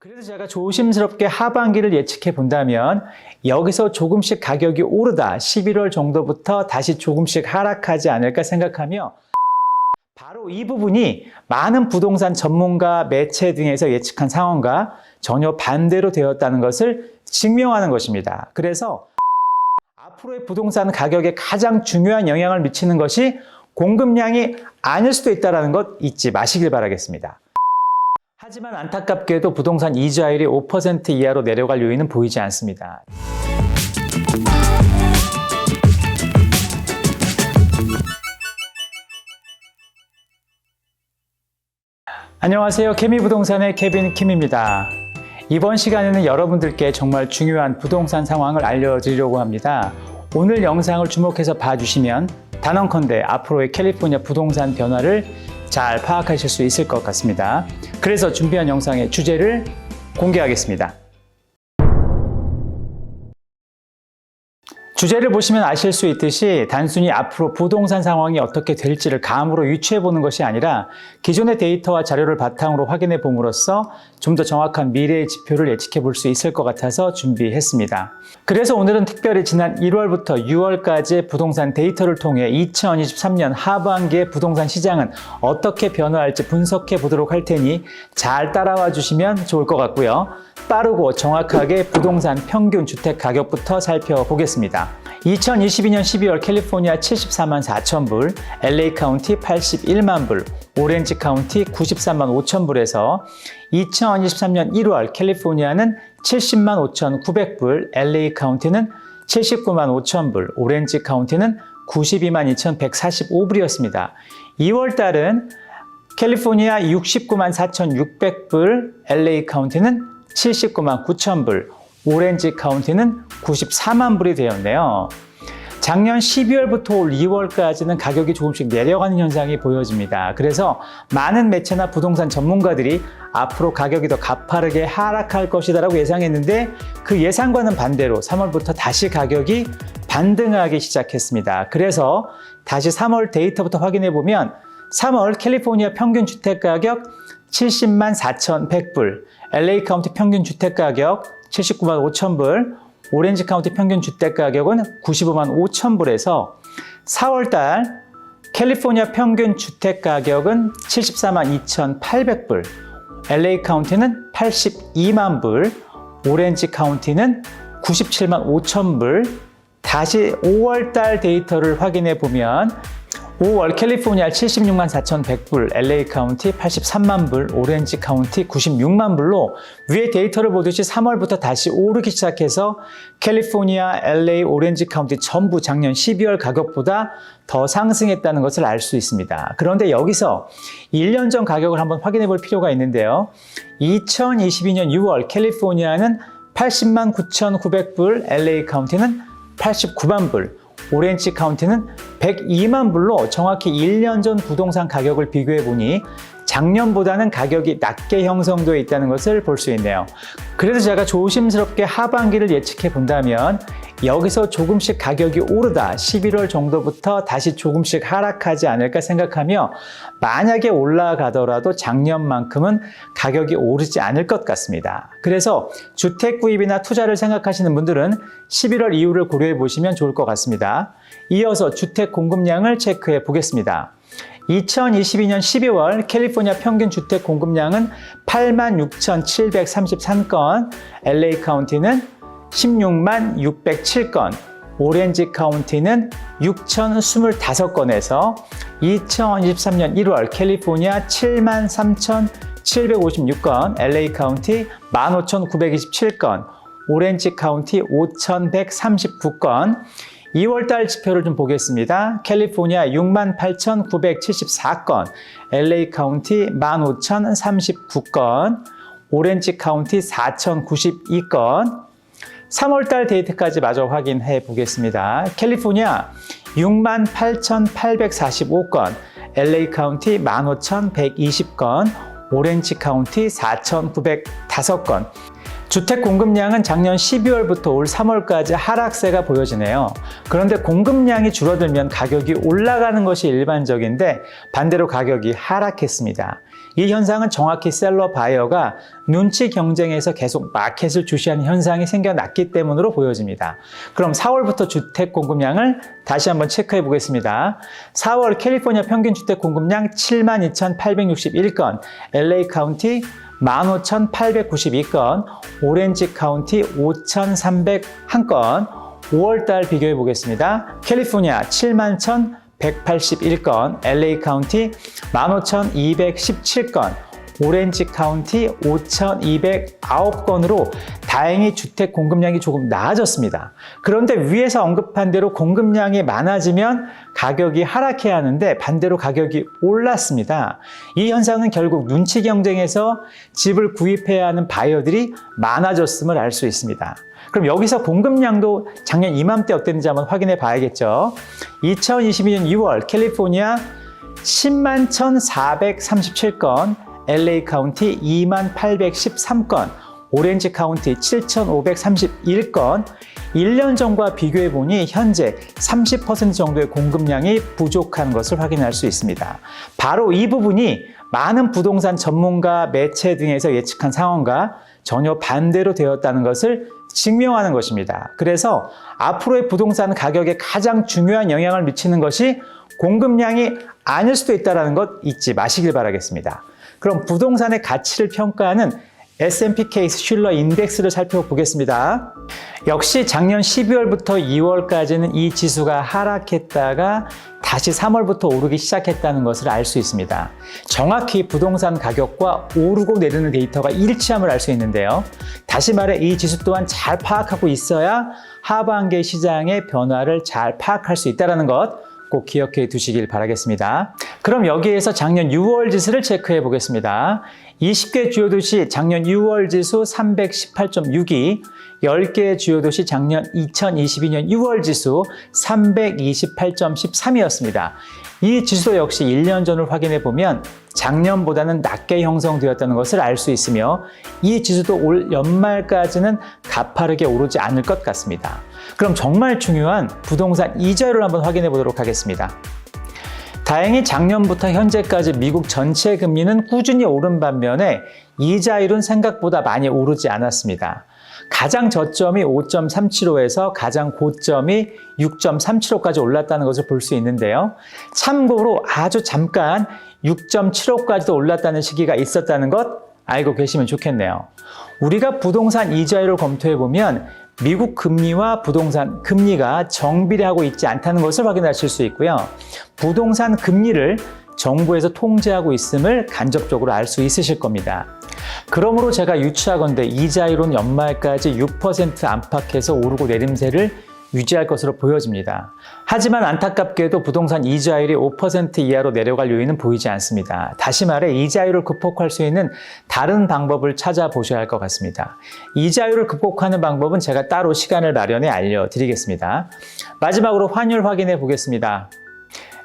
그래서 제가 조심스럽게 하반기를 예측해 본다면 여기서 조금씩 가격이 오르다 11월 정도부터 다시 조금씩 하락하지 않을까 생각하며 바로 이 부분이 많은 부동산 전문가, 매체 등에서 예측한 상황과 전혀 반대로 되었다는 것을 증명하는 것입니다. 그래서 앞으로의 부동산 가격에 가장 중요한 영향을 미치는 것이 공급량이 아닐 수도 있다는 것 잊지 마시길 바라겠습니다. 하지만 안타깝게도 부동산 이자율이 5% 이하로 내려갈 요인은 보이지 않습니다. 안녕하세요. 케미부동산의 케빈 킴입니다. 이번 시간에는 여러분들께 정말 중요한 부동산 상황을 알려드리려고 합니다. 오늘 영상을 주목해서 봐주시면 단언컨대 앞으로의 캘리포니아 부동산 변화를 잘 파악하실 수 있을 것 같습니다. 그래서 준비한 영상의 주제를 공개하겠습니다. 주제를 보시면 아실 수 있듯이 단순히 앞으로 부동산 상황이 어떻게 될지를 감으로 유추해 보는 것이 아니라 기존의 데이터와 자료를 바탕으로 확인해 봄으로써 좀 더 정확한 미래의 지표를 예측해 볼 수 있을 것 같아서 준비했습니다. 그래서 오늘은 특별히 지난 1월부터 6월까지의 부동산 데이터를 통해 2023년 하반기의 부동산 시장은 어떻게 변화할지 분석해 보도록 할 테니 잘 따라와 주시면 좋을 것 같고요. 빠르고 정확하게 부동산 평균 주택 가격부터 살펴보겠습니다. 2022년 12월 캘리포니아 74만 4천 불, LA 카운티 81만 불, 오렌지 카운티 93만 5천 불에서 2023년 1월 캘리포니아는 70만 5천 900불, LA 카운티는 79만 5천 불, 오렌지 카운티는 92만 2천 145불이었습니다. 2월 달은 캘리포니아 69만 4천 600불, LA 카운티는 79만 9천 불, 오렌지 카운티는 94만 불이 되었네요. 작년 12월부터 올 2월까지는 가격이 조금씩 내려가는 현상이 보여집니다. 그래서 많은 매체나 부동산 전문가들이 앞으로 가격이 더 가파르게 하락할 것이다라고 예상했는데 그 예상과는 반대로 3월부터 다시 가격이 반등하기 시작했습니다. 그래서 다시 3월 데이터부터 확인해 보면 3월 캘리포니아 평균 주택가격 70만 4,100불, LA 카운티 평균 주택가격 79만 5천 불, 오렌지 카운티 평균 주택가격은 95만 5천 불에서 4월달 캘리포니아 평균 주택가격은 74만 2,800불, LA 카운티는 82만 불, 오렌지 카운티는 97만 5천 불. 다시 5월달 데이터를 확인해 보면 5월 캘리포니아 76만 4,100불, LA 카운티 83만 불, 오렌지 카운티 96만 불로 위에 데이터를 보듯이 3월부터 다시 오르기 시작해서 캘리포니아, LA, 오렌지 카운티 전부 작년 12월 가격보다 더 상승했다는 것을 알 수 있습니다. 그런데 여기서 1년 전 가격을 한번 확인해 볼 필요가 있는데요. 2022년 6월 캘리포니아는 80만 9,900불, LA 카운티는 89만 불, 오렌지 카운티는 102만 불로 정확히 1년 전 부동산 가격을 비교해 보니 작년보다는 가격이 낮게 형성되어 있다는 것을 볼 수 있네요. 그래서 제가 조심스럽게 하반기를 예측해 본다면 여기서 조금씩 가격이 오르다 11월 정도부터 다시 조금씩 하락하지 않을까 생각하며 만약에 올라가더라도 작년만큼은 가격이 오르지 않을 것 같습니다. 그래서 주택 구입이나 투자를 생각하시는 분들은 11월 이후를 고려해 보시면 좋을 것 같습니다. 이어서 주택 공급량을 체크해 보겠습니다. 2022년 12월 캘리포니아 평균 주택 공급량은 86,733건, LA 카운티는 16만 607건, 오렌지 카운티는 6,025건에서 2023년 1월 캘리포니아 7만 3,756건, LA 카운티 15,927건, 오렌지 카운티 5,139건, 2월달 지표를 좀 보겠습니다. 캘리포니아 68,974건, LA 카운티 15,039건, 오렌지 카운티 4,092건, 3월달 데이터까지 마저 확인해 보겠습니다. 캘리포니아 68,845건, LA 카운티 15,120건, 오렌지 카운티 4,905건. 주택 공급량은 작년 12월부터 올 3월까지 하락세가 보여지네요. 그런데 공급량이 줄어들면 가격이 올라가는 것이 일반적인데 반대로 가격이 하락했습니다. 이 현상은 정확히 셀러 바이어가 눈치 경쟁에서 계속 마켓을 주시하는 현상이 생겨났기 때문으로 보여집니다. 그럼 4월부터 주택 공급량을 다시 한번 체크해 보겠습니다. 4월 캘리포니아 평균 주택 공급량 72,861건, LA 카운티 15,892건, 오렌지 카운티 5,301건, 5월달 비교해 보겠습니다. 캘리포니아 71,181건, LA 카운티 15,217건, 오렌지 카운티 5,209건으로 다행히 주택 공급량이 조금 나아졌습니다. 그런데 위에서 언급한 대로 공급량이 많아지면 가격이 하락해야 하는데 반대로 가격이 올랐습니다. 이 현상은 결국 눈치 경쟁에서 집을 구입해야 하는 바이어들이 많아졌음을 알 수 있습니다. 그럼 여기서 공급량도 작년 이맘때 어땠는지 한번 확인해 봐야겠죠. 2022년 2월 캘리포니아 10만 1,437건, LA 카운티 2만 813건, 오렌지 카운티 7,531건, 1년 전과 비교해 보니 현재 30% 정도의 공급량이 부족한 것을 확인할 수 있습니다. 바로 이 부분이 많은 부동산 전문가, 매체 등에서 예측한 상황과 전혀 반대로 되었다는 것을 증명하는 것입니다. 그래서 앞으로의 부동산 가격에 가장 중요한 영향을 미치는 것이 공급량이 아닐 수도 있다는 것 잊지 마시길 바라겠습니다. 그럼 부동산의 가치를 평가하는 S&P 케이스 슐러 인덱스를 살펴보겠습니다. 역시 작년 12월부터 2월까지는 이 지수가 하락했다가 다시 3월부터 오르기 시작했다는 것을 알 수 있습니다. 정확히 부동산 가격과 오르고 내리는 데이터가 일치함을 알 수 있는데요. 다시 말해 이 지수 또한 잘 파악하고 있어야 하반기 시장의 변화를 잘 파악할 수 있다는 것 꼭 기억해 두시길 바라겠습니다. 그럼 여기에서 작년 6월 지수를 체크해 보겠습니다. 20개 주요 도시 작년 6월 지수 318.62, 10개 주요 도시 작년 2022년 6월 지수 328.13이었습니다. 이 지수도 역시 1년 전을 확인해 보면 작년보다는 낮게 형성되었다는 것을 알 수 있으며 이 지수도 올 연말까지는 가파르게 오르지 않을 것 같습니다. 그럼 정말 중요한 부동산 이자율을 한번 확인해 보도록 하겠습니다. 다행히 작년부터 현재까지 미국 전체 금리는 꾸준히 오른 반면에 이자율은 생각보다 많이 오르지 않았습니다. 가장 저점이 5.375에서 가장 고점이 6.375까지 올랐다는 것을 볼 수 있는데요. 참고로 아주 잠깐 6.75까지도 올랐다는 시기가 있었다는 것 알고 계시면 좋겠네요. 우리가 부동산 이자율을 검토해 보면 미국 금리와 부동산 금리가 정비례하고 있지 않다는 것을 확인하실 수 있고요. 부동산 금리를 정부에서 통제하고 있음을 간접적으로 알 수 있으실 겁니다. 그러므로 제가 유추하건대 이자율은 연말까지 6% 안팎에서 오르고 내림세를 유지할 것으로 보여집니다. 하지만 안타깝게도 부동산 이자율이 5% 이하로 내려갈 요인은 보이지 않습니다. 다시 말해 이자율을 극복할 수 있는 다른 방법을 찾아보셔야 할 것 같습니다. 이자율을 극복하는 방법은 제가 따로 시간을 마련해 알려드리겠습니다. 마지막으로 환율 확인해 보겠습니다.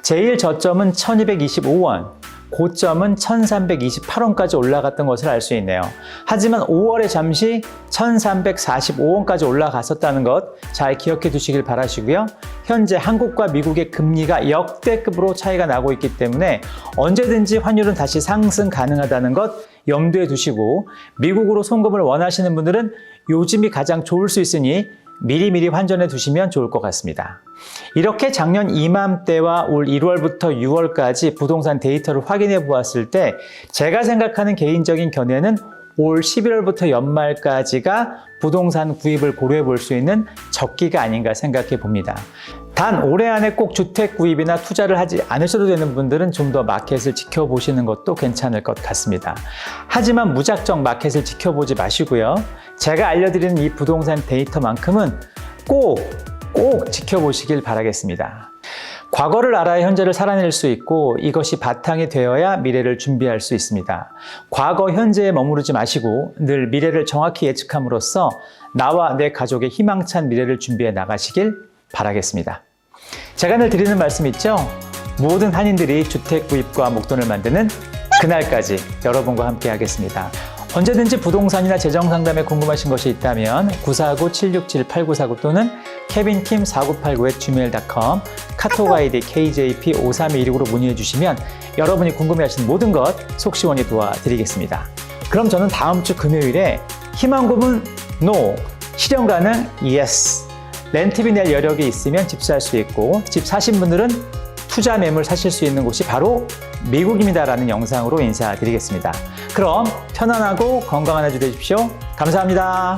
제일 저점은 1225원, 고점은 1328원까지 올라갔던 것을 알 수 있네요. 하지만 5월에 잠시 1345원까지 올라갔었다는 것 잘 기억해 두시길 바라시고요. 현재 한국과 미국의 금리가 역대급으로 차이가 나고 있기 때문에 언제든지 환율은 다시 상승 가능하다는 것 염두에 두시고 미국으로 송금을 원하시는 분들은 요즘이 가장 좋을 수 있으니 미리미리 환전해 두시면 좋을 것 같습니다. 이렇게 작년 이맘때와 올 1월부터 6월까지 부동산 데이터를 확인해 보았을 때 제가 생각하는 개인적인 견해는 올 11월부터 연말까지가 부동산 구입을 고려해 볼 수 있는 적기가 아닌가 생각해 봅니다. 단 올해 안에 꼭 주택 구입이나 투자를 하지 않으셔도 되는 분들은 좀 더 마켓을 지켜보시는 것도 괜찮을 것 같습니다. 하지만 무작정 마켓을 지켜보지 마시고요. 제가 알려드리는 이 부동산 데이터만큼은 꼭 지켜보시길 바라겠습니다. 과거를 알아야 현재를 살아낼 수 있고 이것이 바탕이 되어야 미래를 준비할 수 있습니다. 과거, 현재에 머무르지 마시고 늘 미래를 정확히 예측함으로써 나와 내 가족의 희망찬 미래를 준비해 나가시길 바라겠습니다. 제가 늘 드리는 말씀 있죠? 모든 한인들이 주택 구입과 목돈을 만드는 그날까지 여러분과 함께 하겠습니다. 언제든지 부동산이나 재정상담에 궁금하신 것이 있다면 949-767-8949 또는 kevinkim4989@gmail.com 카톡 아이디 KJP5326으로 문의해 주시면 여러분이 궁금해하시는 모든 것 속시원히 도와드리겠습니다. 그럼 저는 다음 주 금요일에 희망 고문 NO, 실현 가능 YES, 렌트비 낼 여력이 있으면 집 살 수 있고 집 사신 분들은 투자 매물 사실 수 있는 곳이 바로 미국입니다라는 영상으로 인사드리겠습니다. 그럼 편안하고 건강한 한 주 되십시오. 감사합니다.